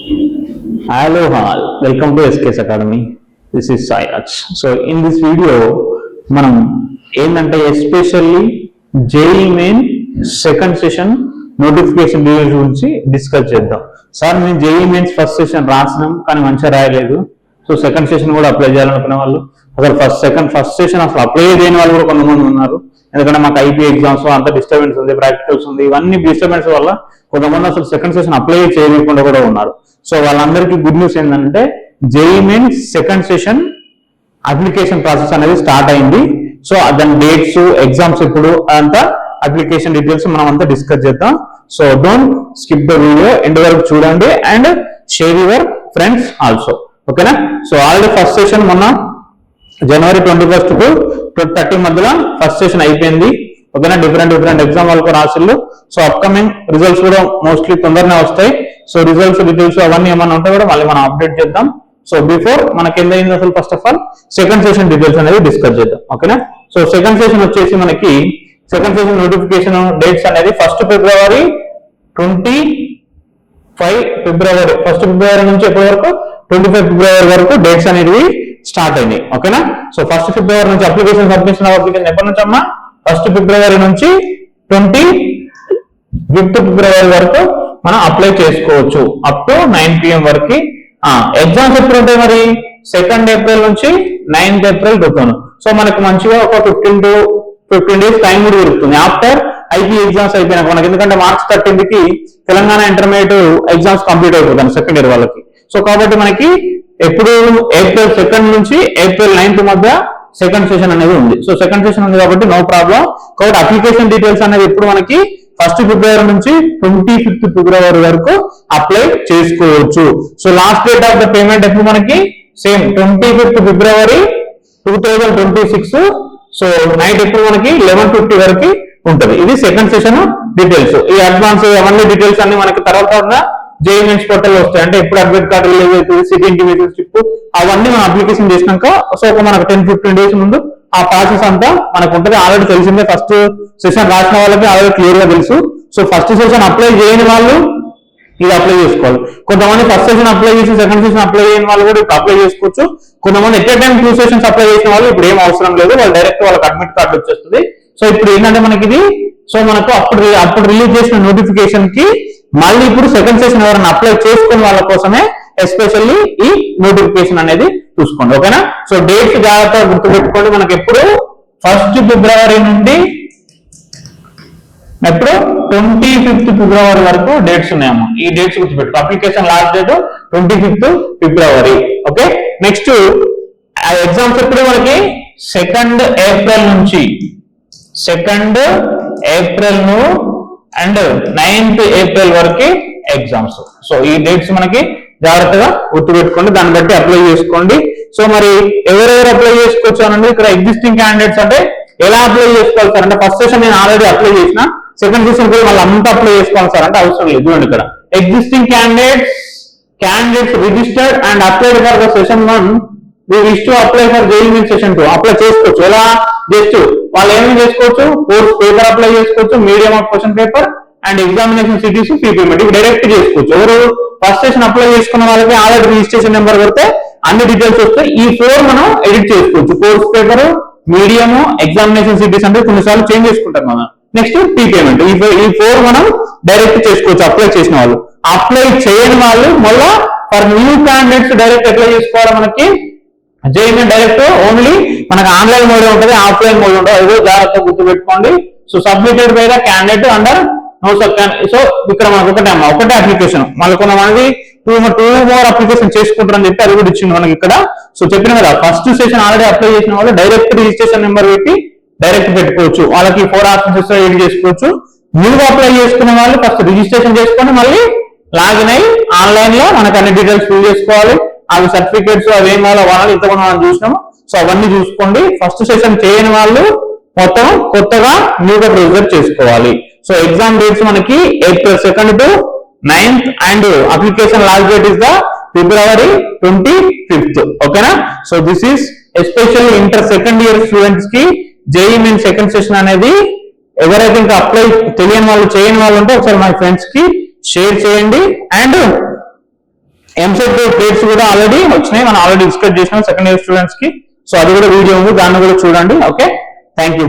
Hello all, welcome to SKS Academy. This is Sai Raj. So in this video, మనం ఏంటంటే especially JEE main second session notification details గురించి discuss చేద్దాం. Sir మేము JEE mains first session రాసినాం కానీ మంచిగా రాయలేదు, so second session కూడా apply చేయాలనుకునే వాళ్ళు, అసలు ఫస్ట్ సెషన్ అసలు అప్లై చేయని వాళ్ళు కూడా కొంతమంది ఉన్నారు. ఎందుకంటే మాకు ఐపీ ఎగ్జామ్స్ అంత డిస్టర్బెన్స్ ఉంది, ప్రాక్టికల్స్ ఉంది, ఇవన్నీ డిస్టర్బెన్స్ వల్ల కొంతమంది అసలు సెకండ్ సెషన్ అప్లై చేయకుండా కూడా ఉన్నారు. సో వాళ్ళందరికీ గుడ్ న్యూస్ ఏంటంటే JEE mains second session application process అనేది స్టార్ట్ అయింది. సో దాని డేట్స్, ఎగ్జామ్స్ ఎప్పుడు, అంతా అప్లికేషన్ డీటెయిల్స్ మనం అంతా డిస్కస్ చేద్దాం. So don't skip the video, end వరకు చూడండి and share your friends also. ఓకేనా? సో ఆల్రెడీ ఫస్ట్ సెషన్ మొన్న జనవరి 21 to 30 మధ్యలో ఫస్ట్ సెషన్ అయిపోయింది. ఓకేనా? డిఫరెంట్ ఎగ్జామ్ వాళ్ళకు రాసిళ్ళు. సో అప్కమింగ్ రిజల్ట్స్ కూడా మోస్ట్లీ తొందరనే వస్తాయి. సో రిజల్ట్స్ డీటెయిల్స్ అవన్నీ ఏమన్నా ఉంటే కూడా మళ్ళీ మనం అప్డేట్ చేద్దాం. సో బిఫోర్ మనకి ఏందైంది అసలు first of all second session details అనేది డిస్కస్ చేద్దాం. ఓకేనా? సో సెకండ్ సెషన్ వచ్చేసి మనకి సెకండ్ సెషన్ నోటిఫికేషన్ డేట్స్ అనేది 1 ఫిబ్రవరి 1 ఫిబ్రవరి నుంచి ఎప్పటి వరకు 25 ఫిబ్రవరి వరకు డేట్స్ అనేవి స్టార్ట్ అయినాయి. ఓకేనా? సో 1 ఫిబ్రవరి నుంచి అప్లికేషన్ సబ్మిషన్ అప్లికేషన్ ఎప్పటి నుంచి అమ్మా 1 ఫిబ్రవరి నుంచి 25 ఫిబ్రవరి వరకు మనం అప్లై చేసుకోవచ్చు అప్ టు 9 PM వరకు. ఎగ్జామ్స్ ఎప్పుడు ఉంటాయి మరి 2 ఏప్రిల్ నుంచి 9 ఏప్రిల్ 2000. సో మనకి మంచిగా ఒక 15 to 15 days టైం కూడా దొరుకుతుంది ఆఫ్టర్ ఐపీ ఎగ్జామ్స్ అయిపోయినాక మనకి. ఎందుకంటే మార్చ్ 13 కి తెలంగాణ ఇంటర్మీడియట్ ఎగ్జామ్స్ కంప్లీట్ అయిపోతాయి సెకండ్ ఇయర్ వాళ్ళకి. సో కాబట్టి మనకి ఎప్పుడు ఏప్రిల్ 2 నుంచి ఏప్రిల్ 9 మధ్య సెకండ్ సెషన్ అనేది ఉంది. సో సెకండ్ సెషన్ ఉంది కాబట్టి నో ప్రాబ్లం. కాబట్టి అప్లికేషన్ డీటెయిల్స్ అనేది ఎప్పుడు మనకి 1 ఫిబ్రవరి నుంచి 25 ఫిబ్రవరి వరకు అప్లై చేసుకోవచ్చు. So last date of the payment ఎప్పుడు మనకి సేమ్ 25 ఫిబ్రవరి 2026. సో నైట్ ఎప్పుడు మనకి 11:50 వరకు ఉంటుంది. ఇది సెకండ్ సెషన్ డీటెయిల్స్. ఈ అడ్వాన్స్ అవన్నీ డీటెయిల్స్ అన్ని మనకి తర్వాత జేఈ మెయిన్స్ పోర్టల్ వస్తాయి. అంటే ఎప్పుడు అడ్మిట్ కార్డు రిలీజ్ అవుతుంది, సిటీ ఇంటిమేషన్ స్లిప్, అవన్నీ మనం అప్లికేషన్ చేసినాక సో ఒక మనకు 10-15 days ముందు ఆ ప్రాసెస్ అంతా మనకు ఉంటుంది. ఆల్రెడీ తెలిసిందే, ఫస్ట్ సెషన్ రాసిన వాళ్ళకి ఆల్రెడీ క్లియర్ గా తెలుసు. సో ఫస్ట్ సెషన్ అప్లై చేయని వాళ్ళు ఇది అప్లై చేసుకోవాలి. కొంతమంది ఫస్ట్ సెషన్ అప్లై చేసి సెకండ్ సెషన్ అప్లై చేయని వాళ్ళు కూడా ఇప్పుడు అప్లై చేసుకోవచ్చు. కొంతమంది at a time 2 sessions apply చేసిన వాళ్ళు ఇప్పుడు ఏం అవసరం లేదు, వాళ్ళు డైరెక్ట్ వాళ్ళకి అడ్మిట్ కార్డు వచ్చేస్తుంది. సో ఇప్పుడు ఏంటంటే మనకి ఇది సో మనకు అప్పుడు రిలీజ్ చేసిన నోటిఫికేషన్ కి మళ్ళీ ఇప్పుడు సెకండ్ సెషన్ ఎవరైనా అప్లై చేసుకున్న వాళ్ళ కోసమే ఎస్పెషల్లీ ఈ నోటిఫికేషన్ అనేది చూసుకోండి. ఓకేనా? సో డేట్స్ జాగ్రత్తగా గుర్తుపెట్టుకోండి. మనకి ఎప్పుడు 1 ఫిబ్రవరి నుండి ఎప్పుడు 25 ఫిబ్రవరి వరకు డేట్స్ ఉన్నాయమ్మా. ఈ డేట్స్ గుర్తుపెట్టుకో. అప్లికేషన్ లాస్ట్ డేట్ 25 ఫిబ్రవరి. ఓకే? నెక్స్ట్ ఎగ్జామ్స్ ఎప్పుడు మనకి 2 ఏప్రిల్ నుంచి 2 ఏప్రిల్ అండ్ 9 ఏప్రిల్ వరకు ఎగ్జామ్స్. సో ఈ డేట్స్ మనకి జాగ్రత్తగా గుర్తుపెట్టుకోండి, దాన్ని బట్టి అప్లై చేసుకోండి. సో మరి ఎవరెవరు అప్లై చేసుకోవచ్చు అనండి. ఇక్కడ ఎగ్జిస్టింగ్ క్యాండిడేట్స్ అంటే ఎలా అప్లై చేసుకోవాలి సార్ అంటే ఫస్ట్ సెషన్ నేను ఆల్రెడీ అప్లై చేసిన, సెకండ్ సెషన్ కూడా మళ్ళీ అంతా అప్లై చేసుకోవాలి సార్ అంటే అవసరం లేదు. చూడండి ఇక్కడ existing candidates registered and applied for the session 1 we wish to apply for JEE Mains Session 2 apply చేసుకోవచ్చు. ఎలా జస్ట్ వాళ్ళు ఏమేమి చేసుకోవచ్చు, కోర్స్ పేపర్ అప్లై చేసుకోవచ్చు, medium of question paper and examination cities fee payment ఇవి డైరెక్ట్ చేసుకోవచ్చు. ఎవరు first session apply చేసుకున్న వాళ్ళకి ఆల్రెడీ రిజిస్ట్రేషన్ నెంబర్ పెడితే అన్ని డీటెయిల్స్ వస్తాయి. ఈ 4 మనం ఎడిట్ చేసుకోవచ్చు. Course paper, medium, examination cities అంటే కొన్నిసార్లు చేంజ్ చేసుకుంటాం మనం. నెక్స్ట్ ఫీ పేమెంట్, ఈ 4 మనం డైరెక్ట్ చేసుకోవచ్చు అప్లై చేసిన వాళ్ళు. అప్లై చేయని వాళ్ళు మళ్ళీ for new candidates direct apply చేసుకోవాలి. మనకి జేఈ మెయిన్ డైరెక్ట్ ఓన్లీ మనకు ఆన్లైన్ మోడ్ ఉంటుంది, ఆఫ్లైన్ మోడ్ ఉంటుంది. అదో జాగ్రత్తగా గుర్తుపెట్టుకోండి. So submitted by the candidate under no sub. So ఇక్కడ మనకు ఒకటే అప్లికేషన్, మళ్ళీ కొంతమంది 2 more అప్లికేషన్ చేసుకుంటారని చెప్పి అది కూడా ఇచ్చింది మనకి ఇక్కడ. సో చెప్పిన కదా ఫస్ట్ సెషన్ ఆల్రెడీ అప్లై చేసిన వాళ్ళు డైరెక్ట్ రిజిస్ట్రేషన్ నెంబర్ పెట్టి డైరెక్ట్ పెట్టుకోవచ్చు. వాళ్ళకి 4 ఆప్షన్స్ ఎడిట్ చేసుకోవచ్చు. న్యూగా అప్లై చేసుకున్న వాళ్ళు ఫస్ట్ రిజిస్ట్రేషన్ చేసుకొని మళ్ళీ లాగిన్ అయ్యి ఆన్లైన్ లో మనకు అన్ని డీటెయిల్స్ ఫిల్ చేసుకోవాలి. అవి సర్టిఫికేట్స్ అవి ఏం కావాలో వాళ్ళు ఇంతకుముందు మనం చూసినాము. సో అవన్నీ చూసుకోండి. ఫస్ట్ సెషన్ చేయని వాళ్ళు మొత్తం కొత్తగా న్యూగా రిజిస్టర్ చేసుకోవాలి. సో ఎగ్జామ్ డేట్స్ మనకి April 2 to 9 and application last date is the ఫిబ్రవరి 25. ఓకేనా? So this is especially inter second year students కి జేఈ మెయిన్ సెకండ్ సెషన్ అనేది ఎవరైతే ఇంకా అప్లై తెలియని వాళ్ళు చేయని వాళ్ళు ఉంటే ఒకసారి my friends కి షేర్ చేయండి. అండ్ ఎంసెట్ డేట్స్ కూడా ఆల్రెడీ వచ్చినాయి, మనం ఆల్రెడీ డిస్కస్ చేసినాం సెకండ్ ఇయర్ స్టూడెంట్స్ కి. సో అది కూడా వీడియో ఉంది, దాన్ని కూడా చూడండి. Okay, thank you.